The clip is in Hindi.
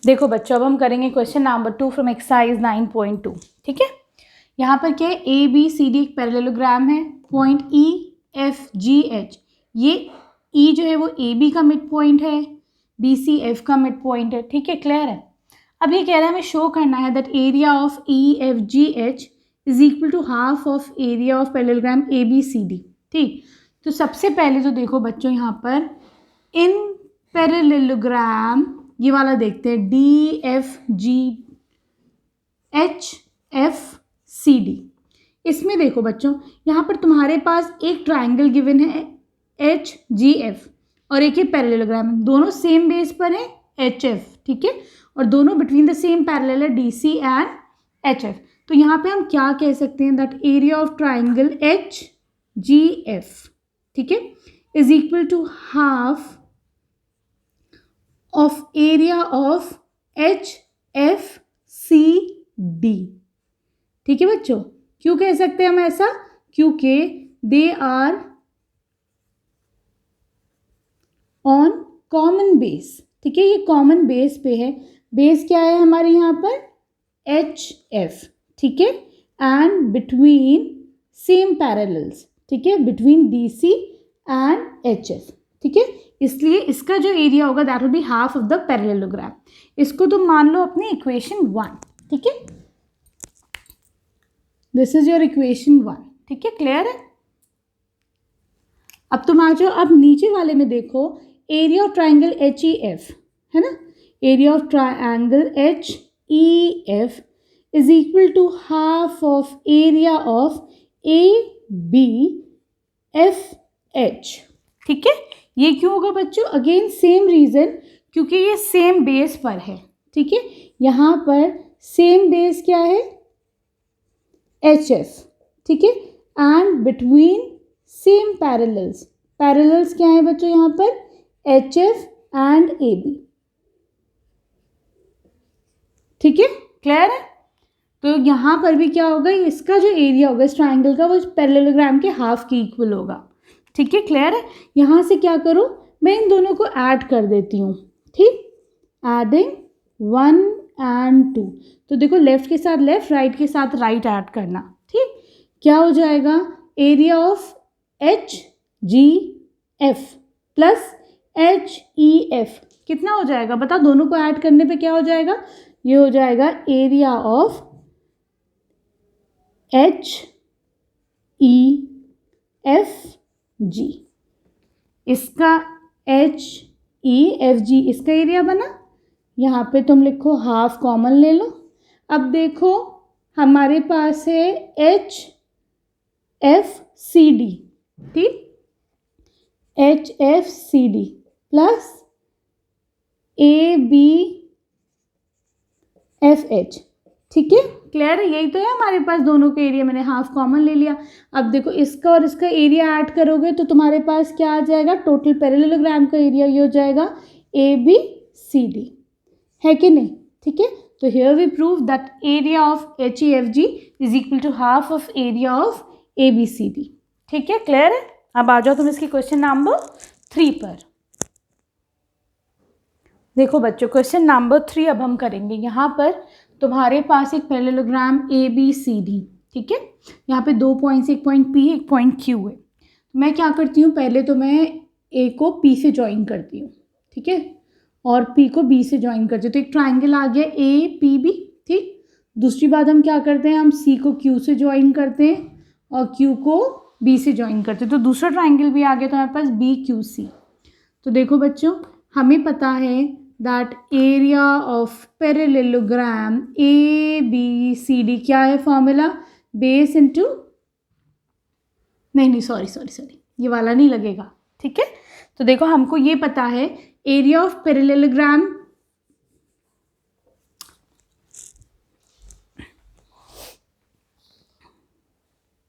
देखो बच्चों, अब हम करेंगे क्वेश्चन नंबर 2 फ्रॉम एक्सरसाइज 9.2। ठीक है, यहाँ पर क्या है, ए बी सी डी एक पैरेललोग्राम है, पॉइंट ई एफ जी एच, ये ई जो है वो ए बी का मिड पॉइंट है, बी सी एफ का मिड पॉइंट है। ठीक है, क्लियर है। अब ये कह रहा है हमें शो करना है that area of E F G H is equal to half of area of parallelogram A B C D. ठीक, तो सबसे पहले तो देखो बच्चों, यहाँ पर इन पैरेललोग्राम ये वाला देखते हैं, D F G H F C D. इसमें देखो बच्चों, यहाँ पर तुम्हारे पास एक ट्राइंगल गिवन है एच जी एफ और एक ही पैरेललोग्राम है, दोनों सेम बेस पर है एच एफ। ठीक है, और दोनों बिटवीन द सेम पैरेलल है D C and H F. तो यहाँ पे हम क्या कह सकते हैं, that area of triangle H G F, ठीक है, is equal to half of area of H F C D. ठीक है बच्चों, क्यों कह सकते हैं हम ऐसा, क्योंकि they are on common base. ठीक है, ये कॉमन बेस पे है, बेस क्या है हमारे यहाँ पर एच एफ। ठीक है, एंड बिटवीन सेम पैरेलल्स। ठीक है, between D C and H F. ठीक है, इसलिए इसका जो एरिया होगा that will be half of the parallelogram. इसको तुम मान लो अपनी इक्वेशन 1। ठीक है, दिस इज योर इक्वेशन 1। ठीक है, क्लियर है। अब तुम आ जाओ, अब नीचे वाले में देखो, area of triangle H E F है ना, area of triangle H E F is equal to half of area of A B F H. ठीक है, ये क्यों होगा बच्चों, अगेन सेम रीजन, क्योंकि ये सेम बेस पर है। ठीक है, यहाँ पर सेम बेस क्या है एच एफ। ठीक है, and between same parallels, parallels क्या है बच्चों यहाँ पर H F and A B. ठीक है, क्लियर है। तो यहाँ पर भी क्या होगा, इसका जो एरिया होगा इस ट्राइंगल का वो पैरेललोग्राम के हाफ के इक्वल होगा। ठीक है, क्लियर है। यहाँ से क्या करूँ, मैं इन दोनों को ऐड कर देती हूँ। ठीक, एडिंग 1 and 2, तो देखो लेफ्ट के साथ लेफ्ट, राइट के साथ राइट ऐड करना। ठीक, क्या हो जाएगा, area of H G F plus H E F कितना हो जाएगा बता, दोनों को ऐड करने पे क्या हो जाएगा, ये हो जाएगा area of H E F जी। इसका एच ई एफ जी इसका एरिया बना, यहाँ पे तुम लिखो हाफ कॉमन ले लो। अब देखो हमारे पास है एच एफ सी डी। ठीक, H F C D plus A B F H. ठीक है, क्लियर है, यही तो है हमारे पास, दोनों का एरिया मैंने हाफ कॉमन ले लिया। अब देखो इसका और इसका एरिया ऐड करोगे तो तुम्हारे पास क्या आ जाएगा, टोटल पैरेललोग्राम का एरिया ये हो जाएगा ए बी सी डी, है कि नहीं। ठीक है, तो here we prove that area of H E F G is equal to half of area of A B C D. ठीक है, क्लियर है। अब आ जाओ तुम इसकी क्वेश्चन नंबर 3 पर। देखो बच्चों, क्वेश्चन नंबर 3 अब हम करेंगे। यहाँ पर तुम्हारे पास एक parallelogram A B C D. ठीक है, यहाँ पे 2 पॉइंट्स, एक पॉइंट पी एक पॉइंट क्यू है। मैं क्या करती हूँ, पहले तो मैं ए को पी से ज्वाइन करती हूँ। ठीक है, और पी को बी से ज्वाइन करते हैं, तो एक ट्राइंगल आ गया ए पी बी। ठीक, दूसरी बात हम क्या करते हैं, हम सी को क्यू से ज्वाइन करते हैं और क्यू को बी से ज्वाइन करते हैं, तो दूसरा ट्राइंगल भी आ गया, तो हमारे पास बी क्यू सी। तो देखो बच्चों, हमें पता है that area of parallelogram A B C D क्या है फॉर्मूला, बेस इंटू, नहीं सॉरी ये वाला नहीं लगेगा। ठीक है, तो देखो हमको ये पता है एरिया ऑफ पैरेललोग्राम